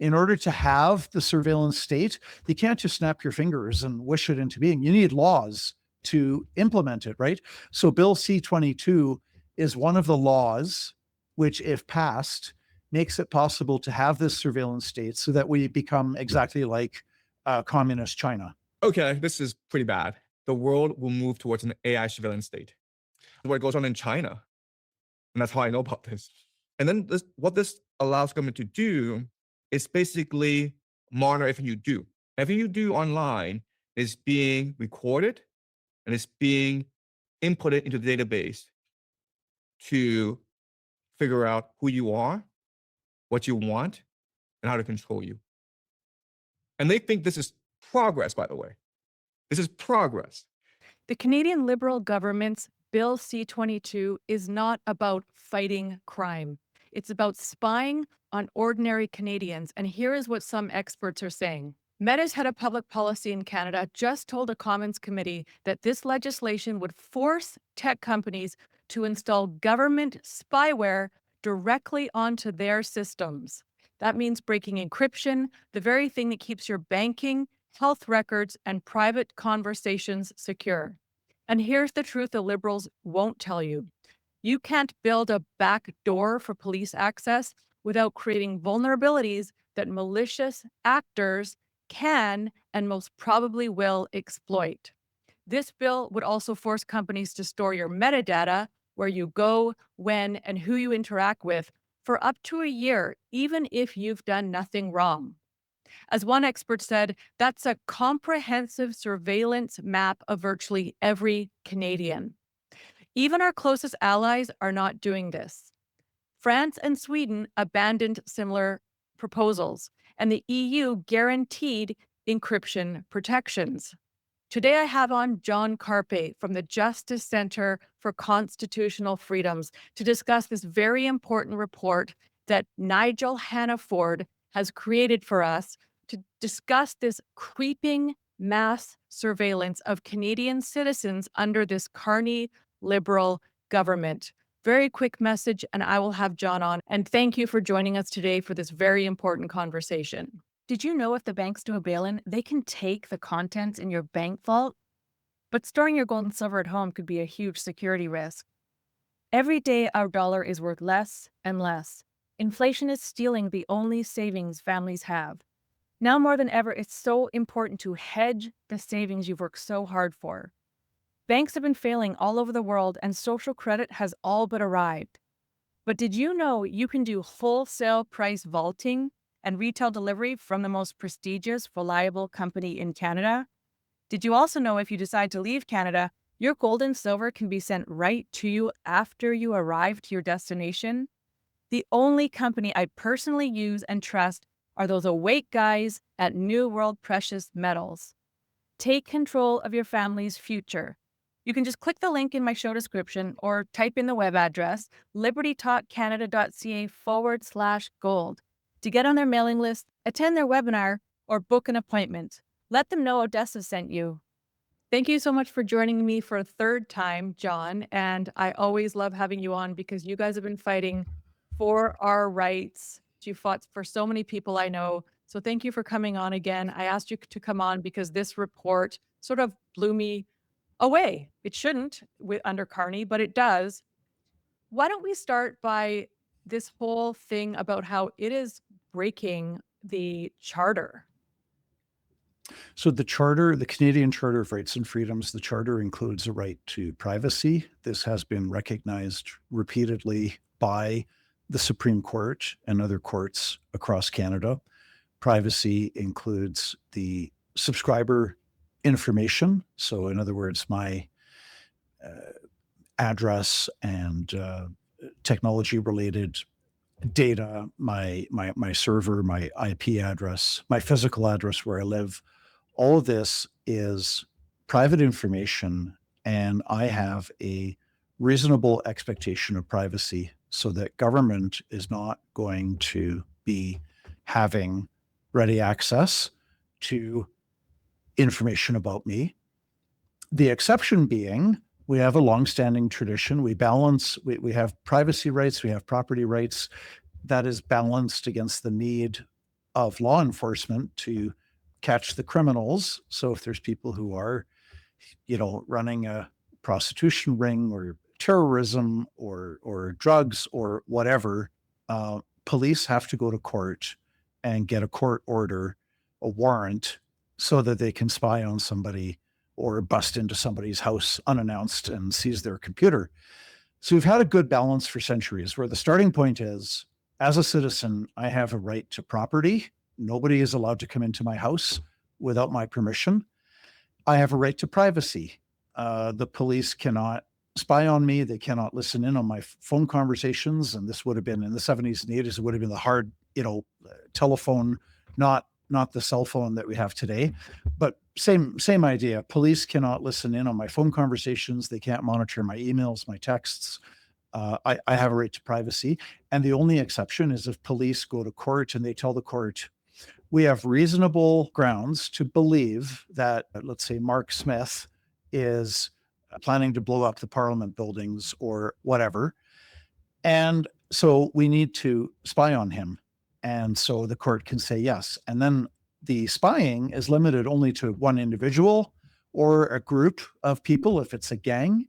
In order to have the surveillance state, you can't just snap your fingers and wish it into being. You need laws to implement it, right? So Bill C-22 is one of the laws which, if passed, makes it possible to have this surveillance state so that we become exactly like communist China. Okay, this is pretty bad. The world will move towards an AI surveillance state. What goes on in China. And that's how I know about this. And then what this allows government to do is basically monitor everything you do. Everything you do online is being recorded and it's being inputted into the database to figure out who you are, what you want, and how to control you. And they think this is progress, by the way. This is progress. The Canadian Liberal government's Bill C-22 is not about fighting crime. It's about spying on ordinary Canadians. And here is what some experts are saying. Meta's head of public policy in Canada just told a Commons committee that this legislation would force tech companies to install government spyware directly onto their systems. That means breaking encryption, the very thing that keeps your banking, health records, and private conversations secure. And here's the truth the Liberals won't tell you. You can't build a back door for police access without creating vulnerabilities that malicious actors can and most probably will exploit. This bill would also force companies to store your metadata, where you go, when, and who you interact with, for up to a year, even if you've done nothing wrong. As one expert said, that's a comprehensive surveillance map of virtually every Canadian. Even our closest allies are not doing this. France and Sweden abandoned similar proposals, and the EU guaranteed encryption protections. Today, I have on John Carpe from the Justice Center for Constitutional Freedoms to discuss this very important report that Nigel Hannaford has created for us to discuss this creeping mass surveillance of Canadian citizens under this Carney Liberal government. Very quick message, and I will have John on. And thank you for joining us today for this very important conversation. Did you know if the banks do a bail-in, they can take the contents in your bank vault? But storing your gold and silver at home could be a huge security risk. Every day, our dollar is worth less and less. Inflation is stealing the only savings families have. Now more than ever, it's so important to hedge the savings you've worked so hard for. Banks have been failing all over the world, and social credit has all but arrived. But did you know you can do wholesale price vaulting and retail delivery from the most prestigious, reliable company in Canada? Did you also know if you decide to leave Canada, your gold and silver can be sent right to you after you arrive to your destination? The only company I personally use and trust are those awake guys at New World Precious Metals. Take control of your family's future. You can just click the link in my show description or type in the web address, libertytalkcanada.ca/gold. To get on their mailing list, attend their webinar, or book an appointment. Let them know Odessa sent you. Thank you so much for joining me for a third time, John. And I always love having you on because you guys have been fighting for our rights. You fought for so many people I know. So thank you for coming on again. I asked you to come on because this report sort of blew me away. It shouldn't under Carney, but it does. Why don't we start by this whole thing about how it is breaking the charter? So the charter, the Canadian Charter of Rights and Freedoms, the charter includes a right to privacy. This has been recognized repeatedly by the Supreme Court and other courts across Canada. Privacy includes the subscriber information. So in other words, my address and technology-related data, my server, my IP address, my physical address where I live, all of this is private information, and I have a reasonable expectation of privacy so that government is not going to be having ready access to information about me. The exception being, we have a longstanding tradition. We have privacy rights, we have property rights that is balanced against the need of law enforcement to catch the criminals. So if there's people who are, running a prostitution ring or terrorism or drugs or whatever, police have to go to court and get a court order, a warrant, so that they can spy on somebody or bust into somebody's house unannounced and seize their computer. So we've had a good balance for centuries where the starting point is, as a citizen, I have a right to property. Nobody is allowed to come into my house without my permission. I have a right to privacy. The police cannot spy on me. They cannot listen in on my phone conversations. And this would have been in the 70s and 80s. It would have been the hard, telephone, not the cell phone that we have today. But same idea. Police cannot listen in on my phone conversations. They can't monitor my emails, my texts. I have a right to privacy. And the only exception is if police go to court and they tell the court, we have reasonable grounds to believe that, let's say, Mark Smith is planning to blow up the Parliament buildings or whatever. And so we need to spy on him. And so the court can say yes. And then the spying is limited only to one individual or a group of people if it's a gang.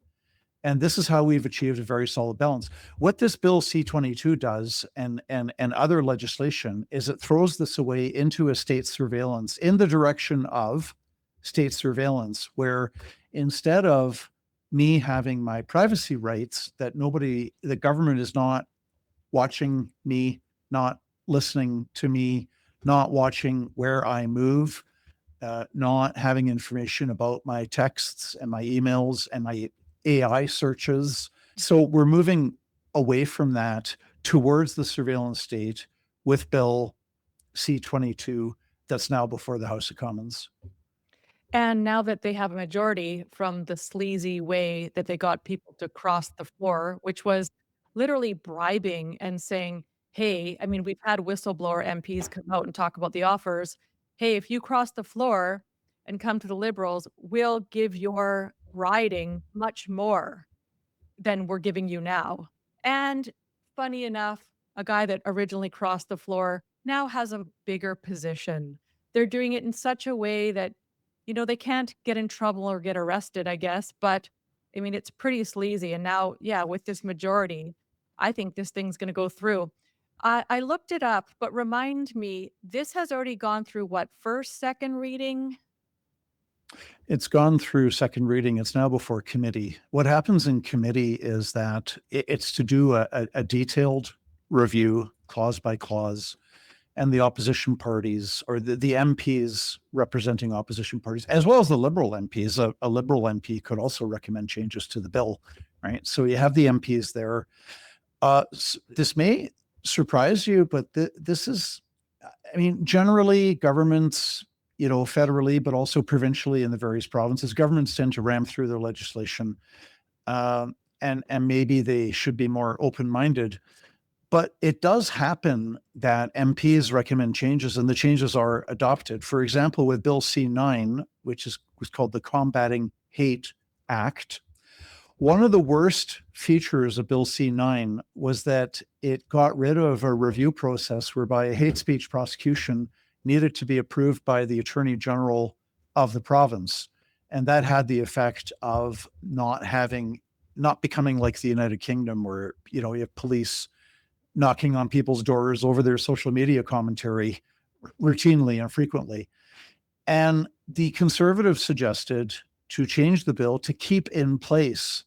And this is how we've achieved a very solid balance. What this bill C-22 does and other legislation is it throws this away into a state surveillance in the direction of state surveillance, where instead of me having my privacy rights, that the government is not watching me, not listening to me, not watching where I move, not having information about my texts and my emails and my AI searches. So we're moving away from that towards the surveillance state with Bill C-22 that's now before the House of Commons. And now that they have a majority from the sleazy way that they got people to cross the floor, which was literally bribing and saying, hey, I mean, we've had whistleblower MPs come out and talk about the offers. Hey, if you cross the floor and come to the Liberals, we'll give your riding much more than we're giving you now. And funny enough, a guy that originally crossed the floor now has a bigger position. They're doing it in such a way that, they can't get in trouble or get arrested, I guess. But I mean, it's pretty sleazy. And now, yeah, with this majority, I think this thing's going to go through. I looked it up, but remind me, this has already gone through what, first, second reading? It's gone through second reading. It's now before committee. What happens in committee is that it's to do a detailed review, clause by clause, and the opposition parties or the MPs representing opposition parties, as well as the Liberal MPs. A Liberal MP could also recommend changes to the bill, right? So you have the MPs there. This may surprise you, but this is, I mean, generally governments, federally, but also provincially in the various provinces, governments tend to ram through their legislation, and maybe they should be more open-minded. But it does happen that MPs recommend changes and the changes are adopted. For example, with Bill C-9, which was called the Combating Hate Act, one of the worst features of Bill C-9 was that it got rid of a review process whereby a hate speech prosecution needed to be approved by the Attorney General of the province. And that had the effect of not becoming like the United Kingdom where, you have police knocking on people's doors over their social media commentary routinely and frequently. And the Conservatives suggested to change the bill to keep in place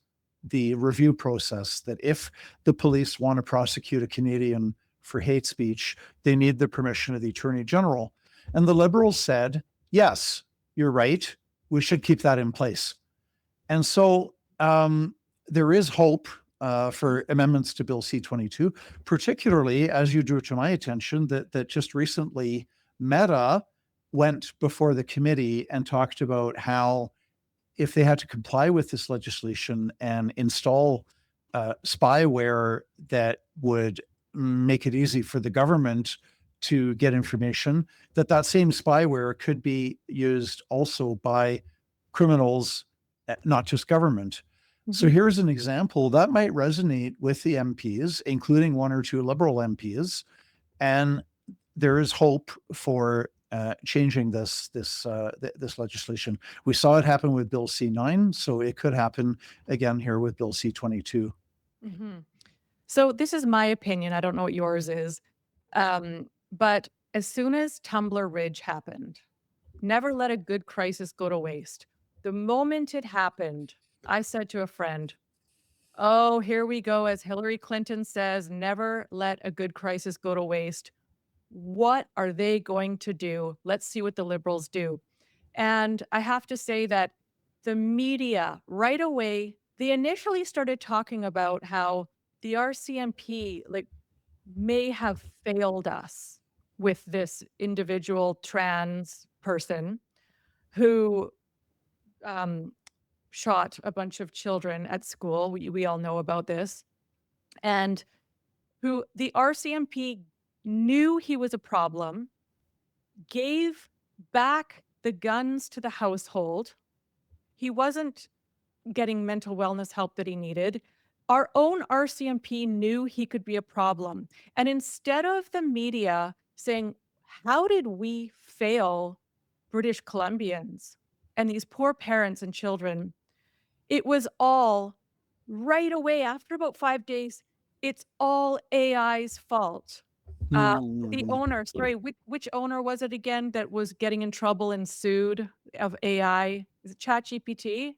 the review process, that if the police want to prosecute a Canadian for hate speech, they need the permission of the Attorney General. And the Liberals said, yes, you're right. We should keep that in place. And so there is hope for amendments to Bill C-22, particularly as you drew to my attention that just recently Meta went before the committee and talked about how if they had to comply with this legislation and install spyware that would make it easy for the government to get information, that same spyware could be used also by criminals, not just government. So here's an example that might resonate with the MPs, including one or two Liberal MPs. And there is hope for changing this legislation. We saw it happen with Bill C9, so it could happen again here with Bill C22. Hmm. So this is my opinion. I don't know what yours is. But as soon as Tumbler Ridge happened, never let a good crisis go to waste. The moment it happened, I said to a friend, oh, here we go. As Hillary Clinton says, never let a good crisis go to waste. What are they going to do? Let's see what the Liberals do. And I have to say that the media right away, they initially started talking about how the RCMP may have failed us with this individual trans person who um, shot a bunch of children at school. We all know about this. And who the RCMP knew he was a problem, gave back the guns to the household. He wasn't getting mental wellness help that he needed. Our own RCMP knew he could be a problem. And instead of the media saying, how did we fail British Columbians and these poor parents and children? It was all right away after about 5 days. It's all AI's fault. The owner, sorry, which owner was it again that was getting in trouble and sued of AI? Is it ChatGPT?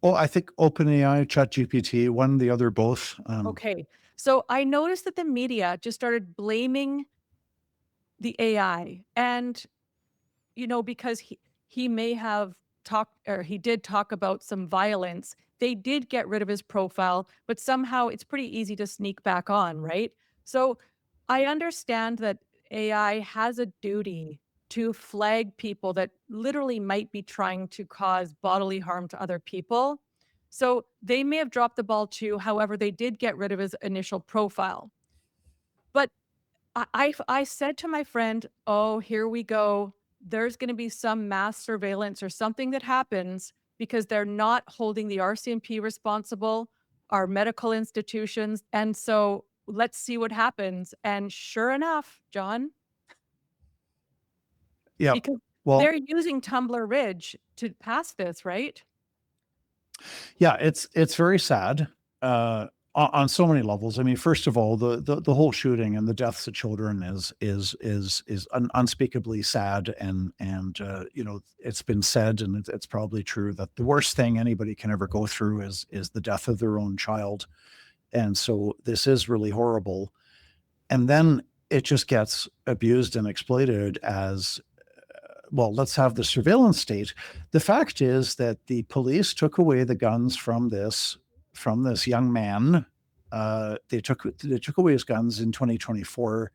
Oh, I think OpenAI, ChatGPT, one, the other, both. Okay. So I noticed that the media just started blaming the AI. And, because he may have talked, or he did talk about some violence, they did get rid of his profile, but somehow it's pretty easy to sneak back on, right? So I understand that AI has a duty to flag people that literally might be trying to cause bodily harm to other people. So they may have dropped the ball too. However, they did get rid of his initial profile. But I said to my friend, oh, here we go. There's going to be some mass surveillance or something that happens because they're not holding the RCMP responsible, our medical institutions. And so let's see what happens. And sure enough, John, Yeah. because Well, they're using Tumbler Ridge to pass this, right? yeah, it's very sad on so many levels. I mean, first of all, the whole shooting and the deaths of children is unspeakably sad, and it's been said, and it's probably true, that the worst thing anybody can ever go through is the death of their own child, and so this is really horrible. And then it just gets abused and exploited as, well, let's have the surveillance state. The fact is that the police took away the guns from this young man. They took away his guns in 2024,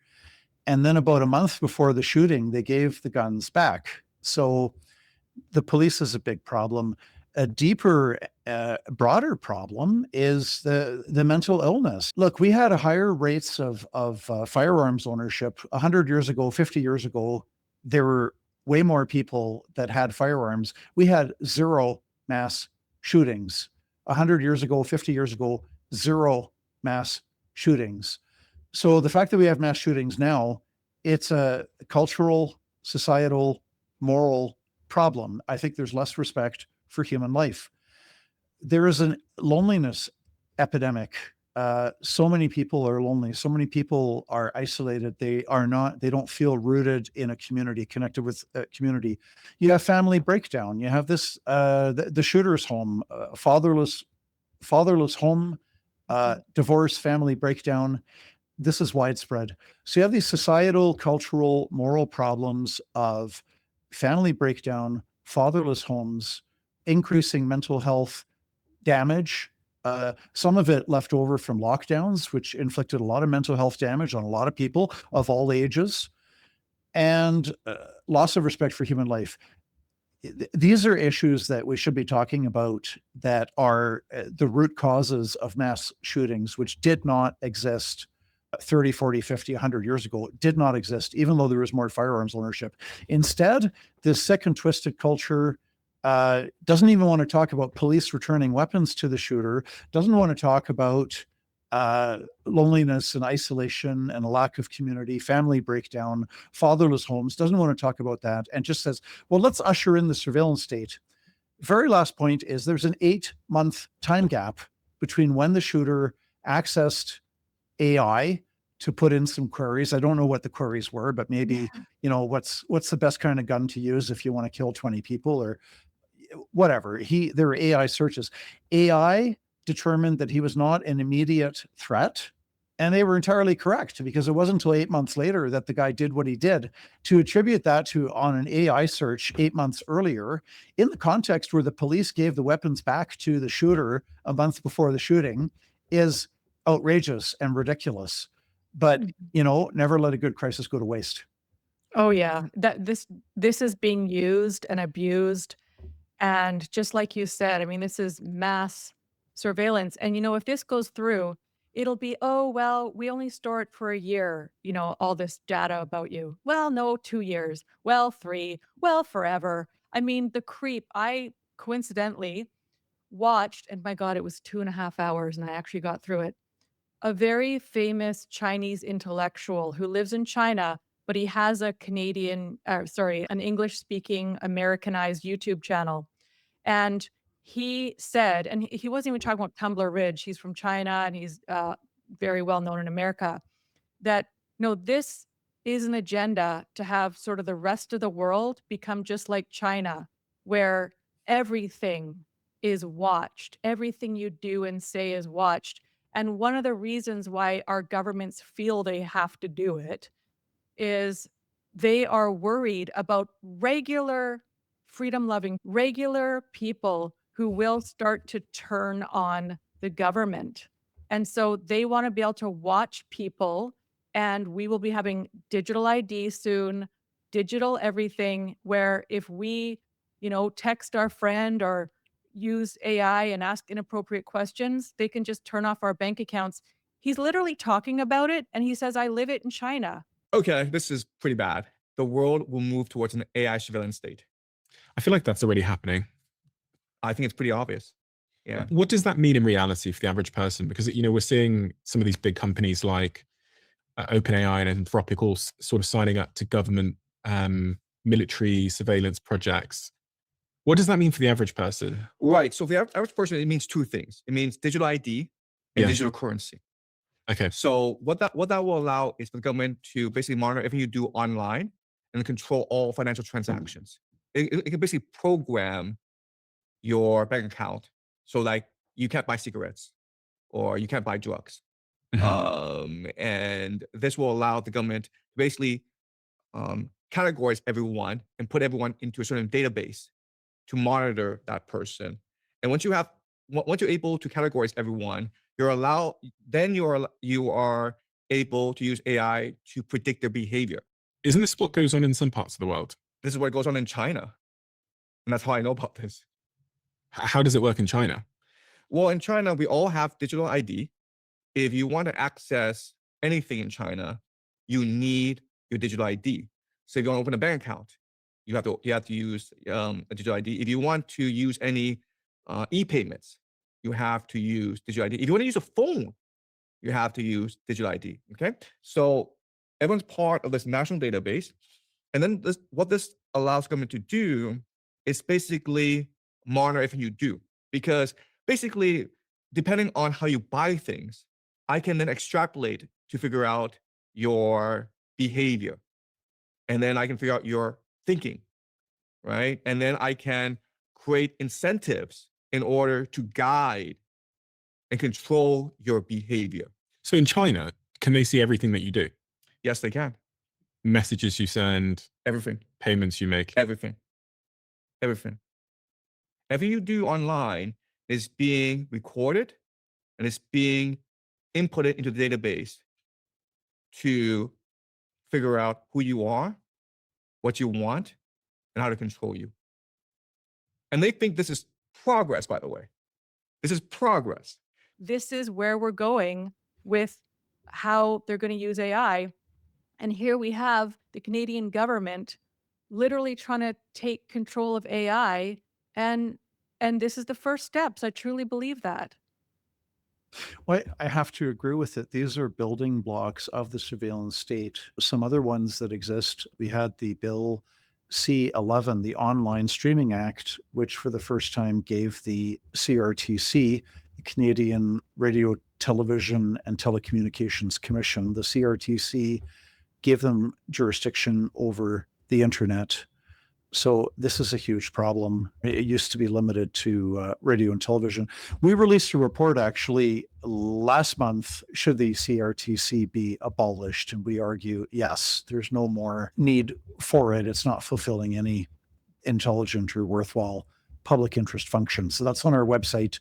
and then about a month before the shooting, they gave the guns back. So the police is a big problem. A deeper, broader problem is the mental illness. Look, we had a higher rates of firearms ownership 100 years ago, 50 years ago. There were way more people that had firearms. We had zero mass shootings 100 years ago, 50 years ago, zero mass shootings. So the fact that we have mass shootings now, it's a cultural, societal, moral problem. I think there's less respect for human life. There is a loneliness epidemic. So many people are lonely. So many people are isolated. They don't feel rooted in a community, connected with a community. You have family breakdown. You have this, the shooter's home, fatherless home, divorce, family breakdown. This is widespread. So you have these societal, cultural, moral problems of family breakdown, fatherless homes, increasing mental health damage, some of it left over from lockdowns, which inflicted a lot of mental health damage on a lot of people of all ages, and loss of respect for human life. These are issues that we should be talking about, that are the root causes of mass shootings, which did not exist 30, 40, 50, 100 years ago. It did not exist, even though there was more firearms ownership. Instead, this sick and twisted culture doesn't even want to talk about police returning weapons to the shooter, doesn't want to talk about loneliness and isolation and a lack of community, family breakdown, fatherless homes, doesn't want to talk about that, and just says, well, let's usher in the surveillance state. Very last point is there's an 8-month time gap between when the shooter accessed AI to put in some queries. I don't know what the queries were, but maybe, what's the best kind of gun to use if you want to kill 20 people, or whatever. There were AI searches. AI determined that he was not an immediate threat. And they were entirely correct, because it wasn't until 8 months later that the guy did what he did. To attribute that to on an AI search 8 months earlier, in the context where the police gave the weapons back to the shooter a month before the shooting, is outrageous and ridiculous. But, never let a good crisis go to waste. Oh yeah, that this is being used and abused. And just like you said, I mean, this is mass surveillance. And, if this goes through, it'll be, oh, well, we only store it for a year, all this data about you. Well, no, 2 years. Well, 3. Well, forever. I mean, the creep, I coincidentally watched, and my God, it was 2.5 hours and I actually got through it. A very famous Chinese intellectual who lives in China, but he has a an English speaking Americanized YouTube channel. And he said, and he wasn't even talking about Tumbler Ridge. He's from China and he's very well known in America. That no, this is an agenda to have sort of the rest of the world become just like China, where everything is watched, everything you do and say is watched. And one of the reasons why our governments feel they have to do it is they are worried about regular freedom loving, regular people who will start to turn on the government. And so they want to be able to watch people, and we will be having digital ID soon, digital everything, where if we, text our friend or use AI and ask inappropriate questions, they can just turn off our bank accounts. He's literally talking about it and he says, I live it in China. Okay, this is pretty bad. The world will move towards an AI surveillance state. I feel like that's already happening. I think it's pretty obvious. Yeah. What does that mean in reality for the average person? Because, we're seeing some of these big companies like OpenAI and Anthropic all sort of signing up to government military surveillance projects. What does that mean for the average person? Right. So for the average person, it means two things. It means digital ID and Yeah. digital currency. Okay. So what that will allow is for the government to basically monitor everything you do online and control all financial transactions. It can basically program your bank account. So like you can't buy cigarettes or you can't buy drugs. And this will allow the government to basically categorize everyone and put everyone into a certain database to monitor that person. And once you're able to categorize everyone, you are able to use AI to predict their behavior. Isn't this what goes on in some parts of the world? This is what goes on in China. And that's how I know about this. How does it work in China? Well, in China, we all have digital ID. If you want to access anything in China, you need your digital ID. So if you want to open a bank account, you have to use a digital ID. If you want to use any e-payments, you have to use digital ID. If you want to use a phone, you have to use digital ID. Okay, so everyone's part of this national database, and then what this allows government to do is basically monitor everything you do, because basically, depending on how you buy things, I can then extrapolate to figure out your behavior, and then I can figure out your thinking, right? And then I can create incentives in order to guide and control your behavior. So in China, can they see everything that you do? Yes, they can. Messages you send, Everything, payments you make. everything, everything. Everything you do online is being recorded and it's being inputted into the database to figure out who you are, what you want, and how to control you. And they think this is progress, by the way. This is progress. This is where we're going with how they're going to use AI. And here we have the Canadian government literally trying to take control of AI, and this is the first steps. I truly believe that. Well, I have to agree with it. These are building blocks of the surveillance state. Some other ones that exist, we had the Bill C-11, the Online Streaming Act, which for the first time gave the CRTC, the Canadian Radio, Television and Telecommunications Commission, the CRTC gave them jurisdiction over the internet. So this is a huge problem. It used to be limited to radio and television. We released a report actually last month. Should the CRTC be abolished? And we argue, yes, there's no more need for it. It's not fulfilling any intelligent or worthwhile public interest function. So that's on our website.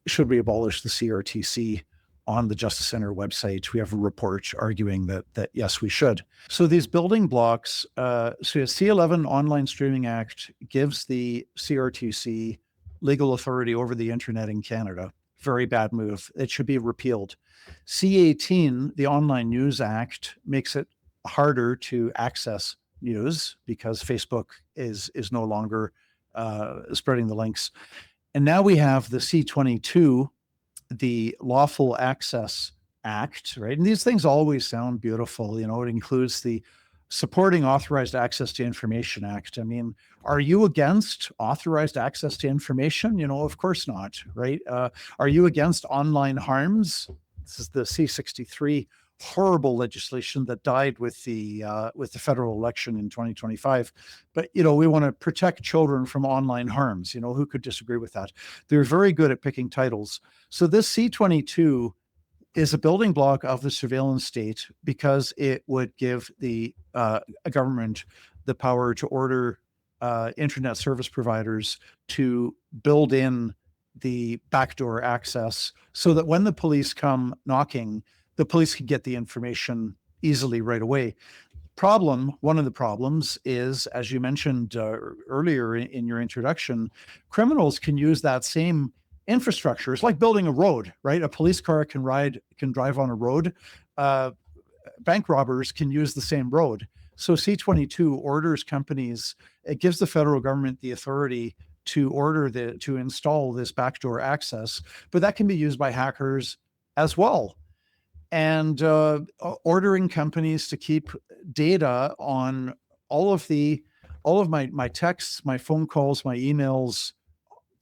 Should we abolish the CRTC? On the Justice Center website, we have a report arguing that yes, we should. So these building blocks, so the C-11 Online Streaming Act gives the CRTC legal authority over the internet in Canada. Very bad move. It should be repealed. C-18, the Online News Act, makes it harder to access news because Facebook is no longer spreading the links. And now we have the C-22, the Lawful Access Act, right? And these things always sound beautiful. You know, it includes the Supporting Authorized Access to Information Act. I mean, are you against authorized access to information? You know, of course not, right? Are you against online harms? This is the C-63 horrible legislation that died with the federal election in 2025. But you know, we want to protect children from online harms. You know, who could disagree with that? They're very good at picking titles. So this C-22 is a building block of the surveillance state because it would give the a government the power to order internet service providers to build in the backdoor access so that when the police come knocking, the police can get the information easily right away. One of the problems is, as you mentioned earlier in your introduction, criminals can use that same infrastructure. It's like building a road, right? A police car can drive on a road. Bank robbers can use the same road. So C-22 orders companies, it gives the federal government the authority to to install this backdoor access, but that can be used by hackers as well. And ordering companies to keep data on all of my texts, my phone calls, my emails,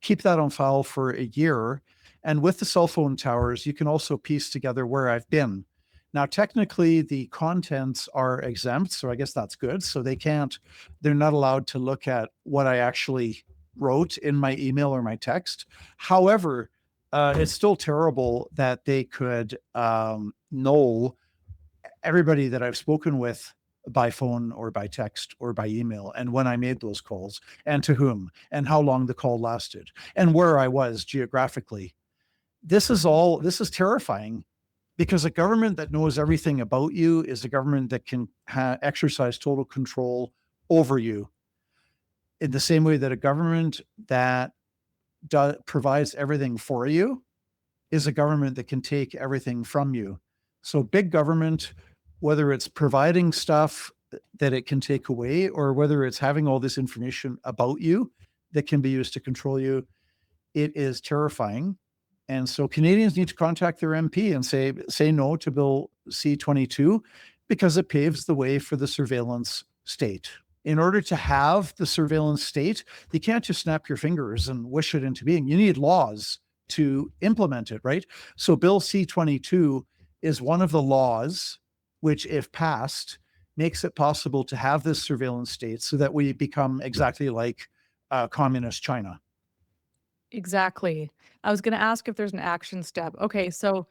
keep that on file for a year. And with the cell phone towers, you can also piece together where I've been. Now, technically, the contents are exempt, so I guess that's good. So they're not allowed to look at what I actually wrote in my email or my text. However, it's still terrible that they could know everybody that I've spoken with by phone or by text or by email, and when I made those calls, and to whom, and how long the call lasted, and where I was geographically. This is terrifying because a government that knows everything about you is a government that can exercise total control over you in the same way that a government that provides everything for you is a government that can take everything from you. So big government, whether it's providing stuff that it can take away or whether it's having all this information about you that can be used to control you, it is terrifying. And so Canadians need to contact their MP and say no to Bill C-22 because it paves the way for the surveillance state. In order to have the surveillance state, you can't just snap your fingers and wish it into being. You need laws to implement it, right? So Bill C-22 is one of the laws which, if passed, makes it possible to have this surveillance state so that we become exactly like communist China. Exactly. I was going to ask if there's an action step. Okay, so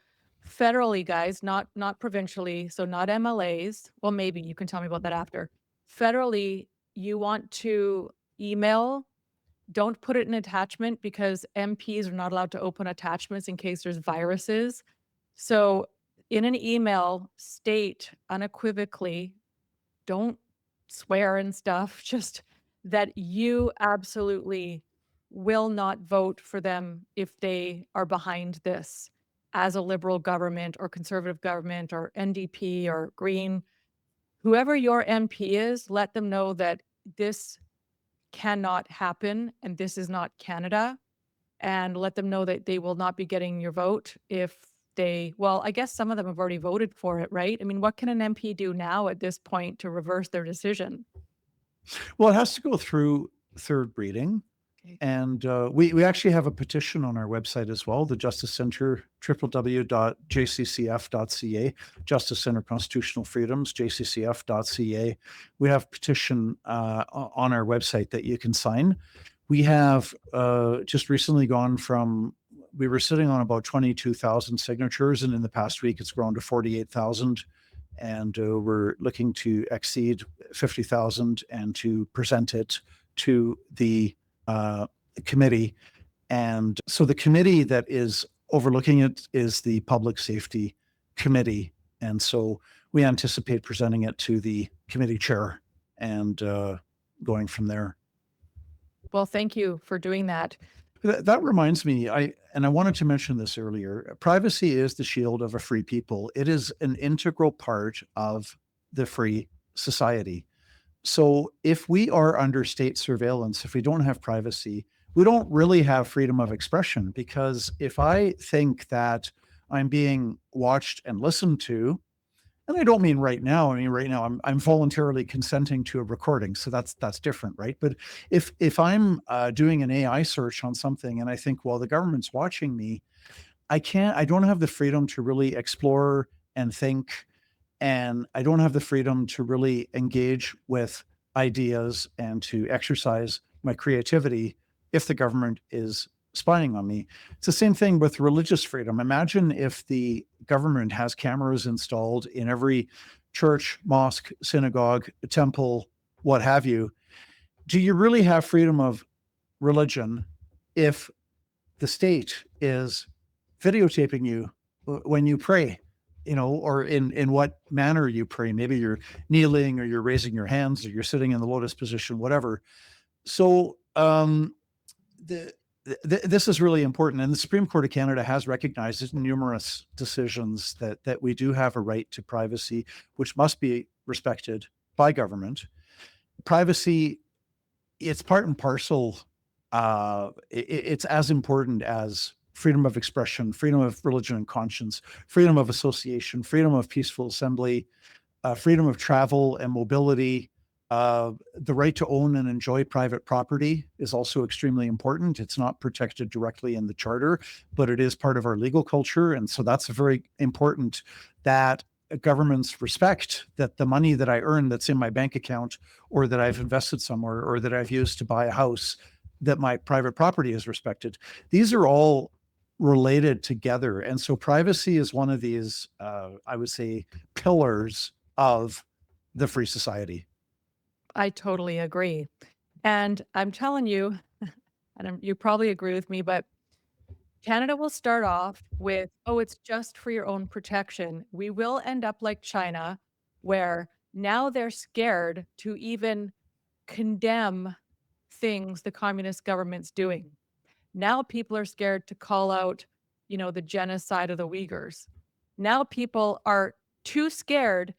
federally, guys, not provincially, so not MLAs. Well, maybe you can tell me about that after. Federally, you want to email, don't put it in attachment because MPs are not allowed to open attachments in case there's viruses. So in an email, state unequivocally, don't swear and stuff, just that you absolutely will not vote for them if they are behind this as a liberal government or conservative government or NDP or Green. Whoever your MP is, let them know that this cannot happen and this is not Canada. and let them know that they will not be getting your vote if well, I guess some of them have already voted for it, right? I mean, what can an MP do now at this point to reverse their decision? Well, it has to go through third reading. Okay. And we actually have a petition on our website as well, the Justice Center, www.jccf.ca, Justice Center Constitutional Freedoms, jccf.ca. We have a petition on our website that you can sign. We have just recently gone from, we were sitting on about 22,000 signatures, and in the past week it's grown to 48,000. And we're looking to exceed 50,000 and to present it to the committee. And so the committee that is overlooking it is the Public Safety Committee. And so we anticipate presenting it to the committee chair and going from there. Well, thank you for doing that. That reminds me, I wanted to mention this earlier. Privacy is the shield of a free people. It is an integral part of the free society. So if we are under state surveillance, if we don't have privacy, we don't really have freedom of expression, because if I think that I'm being watched and listened to, and I don't mean right now, I mean right now I'm voluntarily consenting to a recording, so that's different, right? But if I'm doing an AI search on something and I think, well, the government's watching me, I don't have the freedom to really explore and think, and I don't have the freedom to really engage with ideas and to exercise my creativity if the government is spying on me. It's the same thing with religious freedom. Imagine if the government has cameras installed in every church, mosque, synagogue, temple, what have you. Do you really have freedom of religion if the state is videotaping you when you pray, or in what manner you pray? Maybe you're kneeling or you're raising your hands or you're sitting in the lotus position, whatever. So this is really important, and the Supreme Court of Canada has recognized in numerous decisions that we do have a right to privacy, which must be respected by government. Privacy, it's part and parcel. It's as important as freedom of expression, freedom of religion and conscience, freedom of association, freedom of peaceful assembly, freedom of travel and mobility. The right to own and enjoy private property is also extremely important. It's not protected directly in the charter, but it is part of our legal culture. And so that's very important that governments respect that the money that I earn that's in my bank account, or that I've invested somewhere, or that I've used to buy a house, that my private property is respected. These are all related together. And so privacy is one of these, I would say, pillars of the free society. I totally agree. And I'm telling you, and you probably agree with me, but Canada will start off with, oh, it's just for your own protection. We will end up like China, where now they're scared to even condemn things the communist government's doing. Now people are scared to call out, the genocide of the Uyghurs. Now people are too scared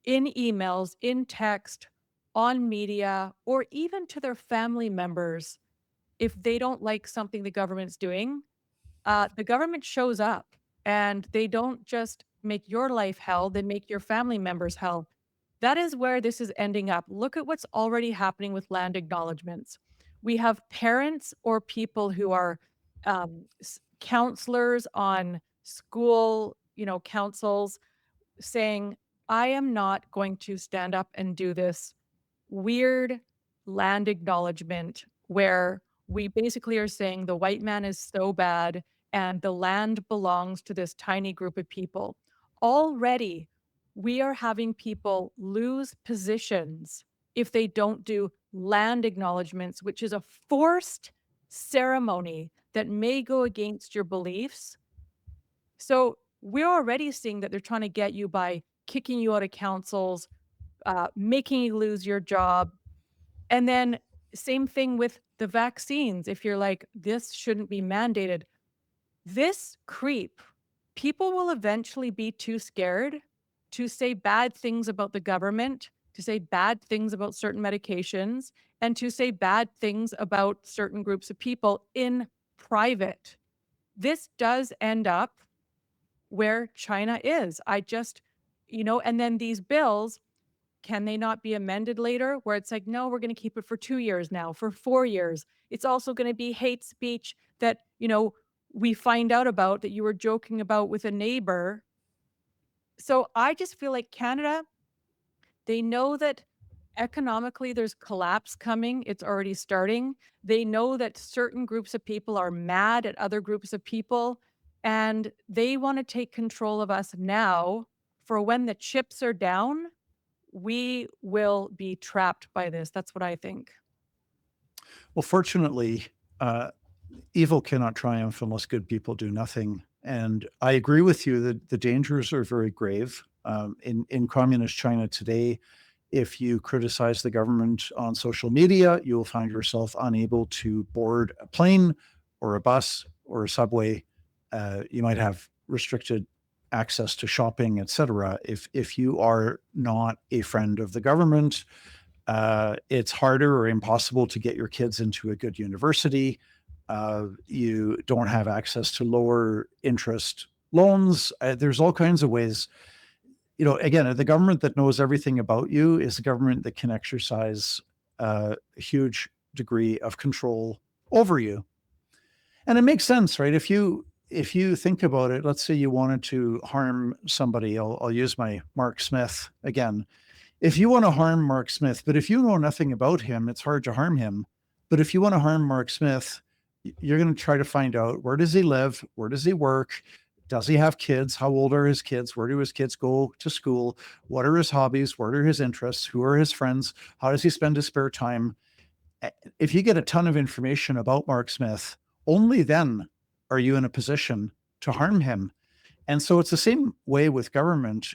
in emails, in text, on media, or even to their family members. If they don't like something the government's doing, the government shows up, and they don't just make your life hell, they make your family members hell. That is where this is ending up. Look at what's already happening with land acknowledgements. We have parents or people who are counselors on school, councils, saying, I am not going to stand up and do this weird land acknowledgement where we basically are saying the white man is so bad and the land belongs to this tiny group of people. Already, we are having people lose positions if they don't do land acknowledgements, which is a forced ceremony that may go against your beliefs. So we're already seeing that they're trying to get you by kicking you out of councils, making you lose your job. And then same thing with the vaccines. If you're like, this shouldn't be mandated, this creep, people will eventually be too scared to say bad things about the government, to say bad things about certain medications, and to say bad things about certain groups of people in private, this does end up where China is. And then these bills, can they not be amended later where it's like, no, we're going to keep it for 2 years now, for 4 years? It's also going to be hate speech that, we find out about that you were joking about with a neighbor. So I just feel like Canada, they know that economically there's collapse coming. It's already starting. They know that certain groups of people are mad at other groups of people, and they want to take control of us now for when the chips are down. We will be trapped by this. That's what I think. Well, fortunately, uh, evil cannot triumph unless good people do nothing. And I agree with you that the dangers are very grave. In communist China today, if you criticize the government on social media, you will find yourself unable to board a plane or a bus or a subway. You might have restricted access to shopping, etc. If you are not a friend of the government, it's harder or impossible to get your kids into a good university. You don't have access to lower interest loans. There's all kinds of ways. Again, the government that knows everything about you is a government that can exercise a huge degree of control over you. And it makes sense, right? If you think about it, let's say you wanted to harm somebody. I'll use my Mark Smith again. If you want to harm Mark Smith, but if you know nothing about him, it's hard to harm him. But if you want to harm Mark Smith, you're going to try to find out, where does he live? Where does he work? Does he have kids? How old are his kids? Where do his kids go to school? What are his hobbies? What are his interests? Who are his friends? How does he spend his spare time? If you get a ton of information about Mark Smith, only then are you in a position to harm him. And so it's the same way with government.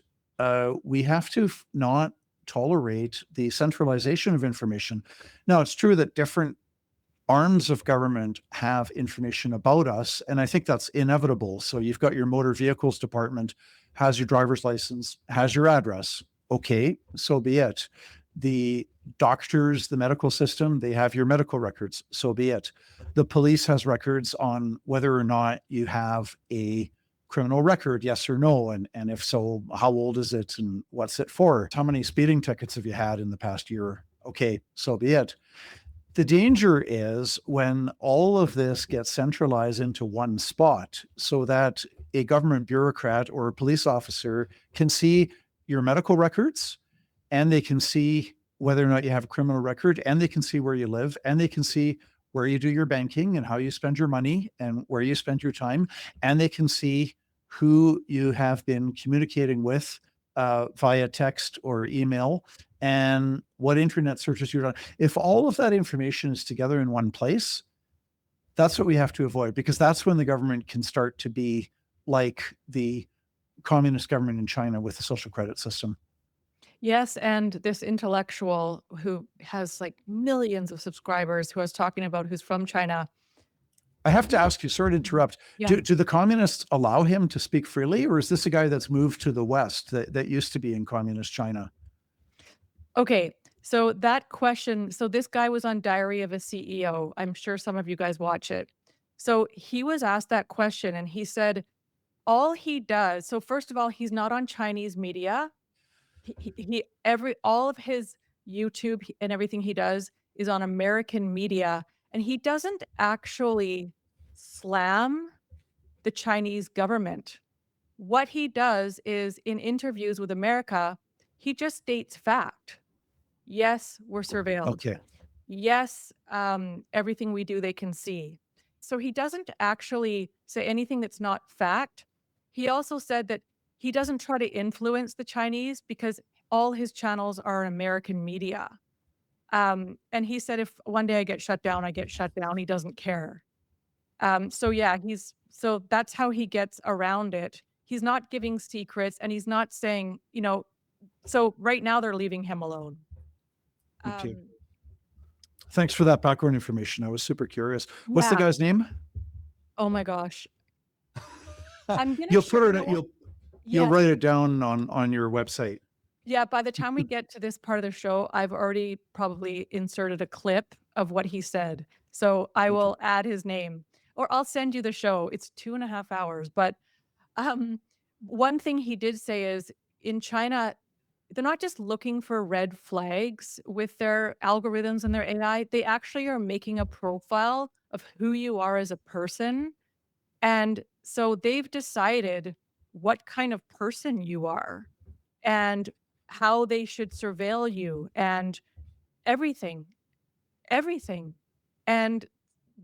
We have to not tolerate the centralization of information. Now, it's true that different arms of government have information about us, and I think that's inevitable. So you've got your motor vehicles department, has your driver's license, has your address. Okay, so be it. The doctors, the medical system, they have your medical records. So be it. The police has records on whether or not you have a criminal record, yes or no, and if so, how old is it and what's it for? How many speeding tickets have you had in the past year? Okay, so be it. The danger is when all of this gets centralized into one spot so that a government bureaucrat or a police officer can see your medical records, and they can see whether or not you have a criminal record, and they can see where you live, and they can see where you do your banking and how you spend your money and where you spend your time, and they can see who you have been communicating with via text or email, and what internet searches you've done. If all of that information is together in one place, that's what we have to avoid, because that's when the government can start to be like the communist government in China with the social credit system. Yes, and this intellectual who has like millions of subscribers, who I was talking about, who's from China. I have to ask you, sorry to interrupt. Yeah. Do the communists allow him to speak freely, or is this a guy that's moved to the West that used to be in communist China? Okay, so that question, so this guy was on Diary of a CEO. I'm sure some of you guys watch it. So he was asked that question, and he said all he does, so first of all, he's not on Chinese media. All of his YouTube and everything he does is on American media, and he doesn't actually slam the Chinese government. What he does is, in interviews with America, he just states fact. Yes, we're surveilled. Okay. Yes, everything we do, they can see. So he doesn't actually say anything that's not fact. He also said that he doesn't try to influence the Chinese because all his channels are American media. And he said, if one day I get shut down, I get shut down. He doesn't care. So yeah, so that's how he gets around it. He's not giving secrets, and he's not saying, so right now they're leaving him alone. Okay. Thanks for that background information. I was super curious. What's the Yeah. guy's name? Oh my gosh. I'm gonna You'll share- put it. You'll Yeah. write it down on your website. Yeah, by the time we get to this part of the show, I've already probably inserted a clip of what he said. So I will add his name. or I'll send you the show. It's 2.5 hours. But um, one thing he did say is in China, they're not just looking for red flags with their algorithms and their AI. They actually are making a profile of who you are as a person. And so they've decided what kind of person you are and how they should surveil you and everything, everything. And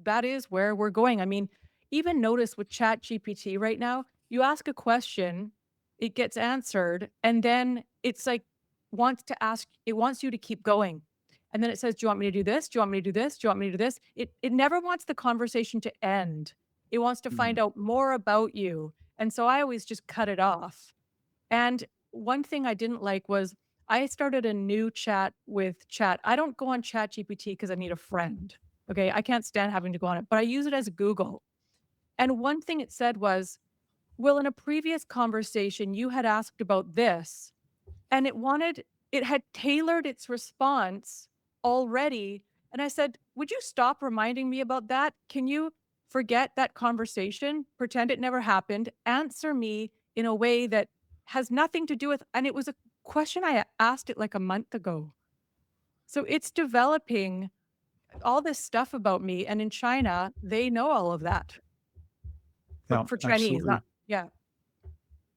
that is where we're going. I mean, even notice with Chat GPT right now, you ask a question, it gets answered, and then it's like it wants you to keep going. And then it says, do you want me to do this? Do you want me to do this? Do you want me to do this? It never wants the conversation to end. It wants to Mhm. find out more about you. And so I always just cut it off. And one thing I didn't like was I started a new chat with Chat. I don't go on Chat GPT because I need a friend. Okay. I can't stand having to go on it, but I use it as Google. And one thing it said was, well, in a previous conversation, you had asked about this, and it had tailored its response already. And I said, would you stop reminding me about that? Can you forget that conversation? Pretend it never happened. Answer me in a way that has nothing to do with, and it was a question I asked it like a month ago. So it's developing all this stuff about me. And in China, they know all of that Yeah, for Chinese, absolutely. not, yeah,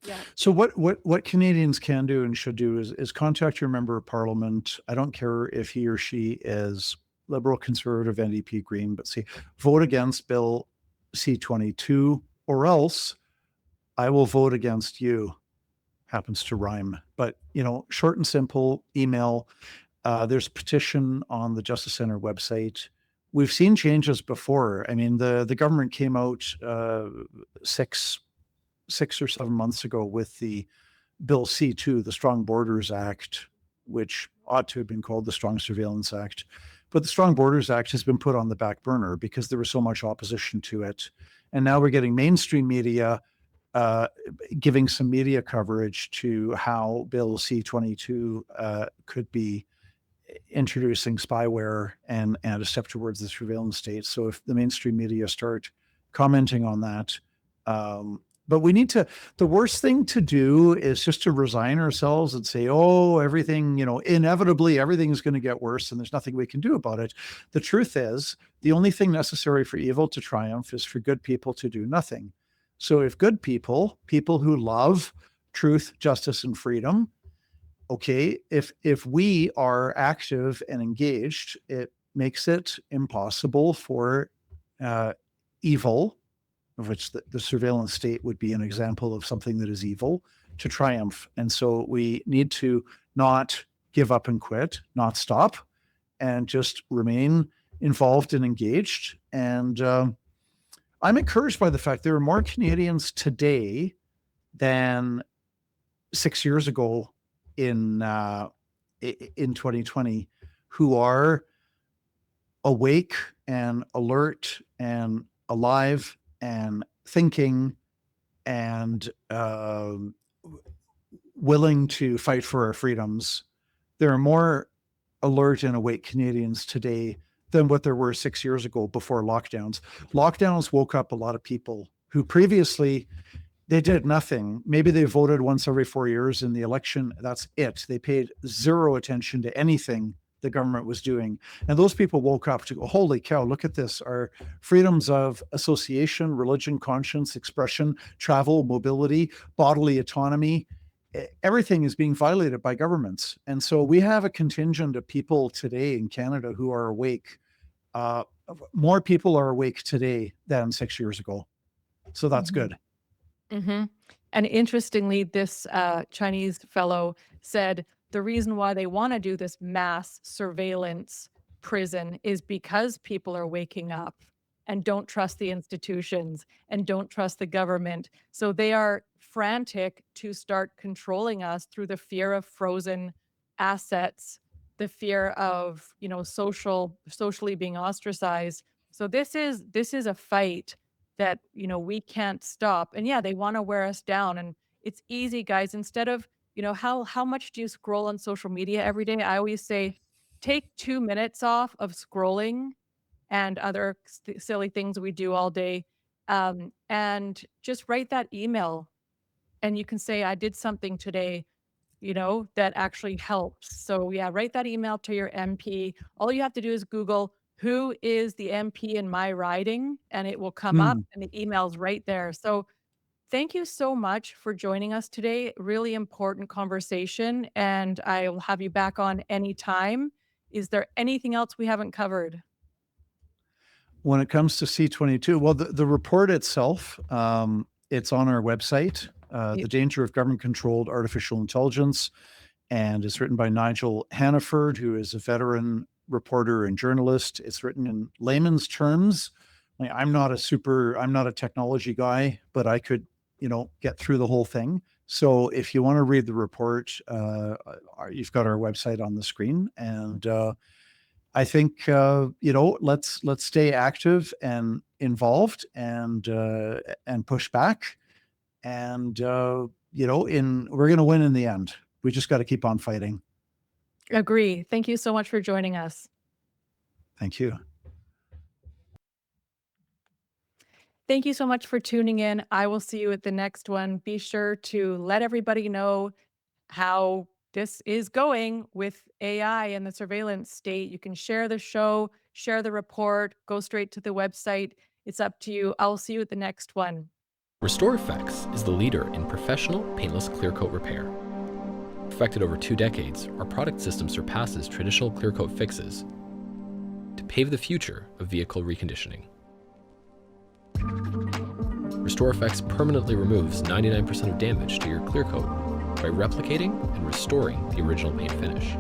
yeah. So what Canadians can do and should do is contact your member of parliament. I don't care if he or she is Liberal, Conservative, NDP, Green, but see, vote against Bill C-22, or else I will vote against you. Happens to rhyme, but short and simple. Email. There's a petition on the Justice Center website. We've seen changes before. I mean, the government came out six 6 or 7 months ago with the Bill C2, the Strong Borders Act, which ought to have been called the Strong Surveillance Act. But the Strong Borders Act has been put on the back burner because there was so much opposition to it. And now we're getting mainstream media uh, giving some media coverage to how Bill C-22 could be introducing spyware and a step towards the surveillance state. So if the mainstream media start commenting on that, but we need to, the worst thing to do is just to resign ourselves and say, oh, everything, inevitably everything is going to get worse and there's nothing we can do about it. The truth is, the only thing necessary for evil to triumph is for good people to do nothing. So if good people, people who love truth, justice, and freedom, okay, if we are active and engaged, it makes it impossible for evil, of which the surveillance state would be an example of something that is evil, to triumph. And so we need to not give up and quit, not stop, and just remain involved and engaged. And I'm encouraged by the fact there are more Canadians today than 6 years ago in 2020 who are awake and alert and alive and thinking and willing to fight for our freedoms. There are more alert and awake Canadians today than what there were 6 years ago before lockdowns. Lockdowns woke up a lot of people who previously they did nothing. Maybe they voted once every 4 years in the election. That's it. They paid zero attention to anything the government was doing. And those people woke up to go, holy cow, look at this. Our freedoms of association, religion, conscience, expression, travel, mobility, bodily autonomy, everything is being violated by governments. And so we have a contingent of people today in Canada who are awake. Uh, More people are awake today than 6 years ago. So that's Mhm. good. Mhm. And interestingly, this Chinese fellow said the reason why they want to do this mass surveillance prison is because people are waking up and don't trust the institutions and don't trust the government. So they are frantic to start controlling us through the fear of frozen assets, the fear of, socially being ostracized. So this is a fight that, we can't stop. And yeah, they want to wear us down. And it's easy, guys. Instead of, how much do you scroll on social media every day? I always say, take 2 minutes off of scrolling and other silly things we do all day. And just write that email and you can say, I did something today, that actually helps. So yeah, write that email to your MP. All you have to do is Google who is the MP in my riding, and it will come up Mm. and the email's right there. So thank you so much for joining us today. Really important conversation, and I will have you back on anytime. Is there anything else we haven't covered? When it comes to C22, well, the report itself, it's on our website, Yep. The Danger of Government-Controlled Artificial Intelligence, and it's written by Nigel Hannaford, who is a veteran reporter and journalist. It's written in layman's terms. Like, I'm not a technology guy, but I could, get through the whole thing. So if you want to read the report, you've got our website on the screen, and I think let's stay active and involved and push back, and we're going to win in the end. We just got to keep on fighting. Agree. Thank you so much for joining us. Thank you. Thank you so much for tuning in. I will see you at the next one. Be sure to let everybody know how this is going with AI and the surveillance state. You can share the show, share the report, go straight to the website. It's up to you. I'll see you at the next one. Restore Effects is the leader in professional paintless clear coat repair. Perfected over 2 decades, our product system surpasses traditional clear coat fixes to pave the future of vehicle reconditioning. Restore Effects permanently removes 99% of damage to your clear coat by replicating and restoring the original paint finish.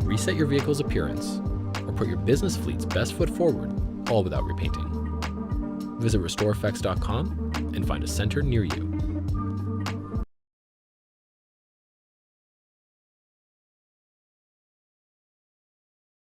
Reset your vehicle's appearance or put your business fleet's best foot forward, all without repainting. Visit restoreeffects.com and find a center near you.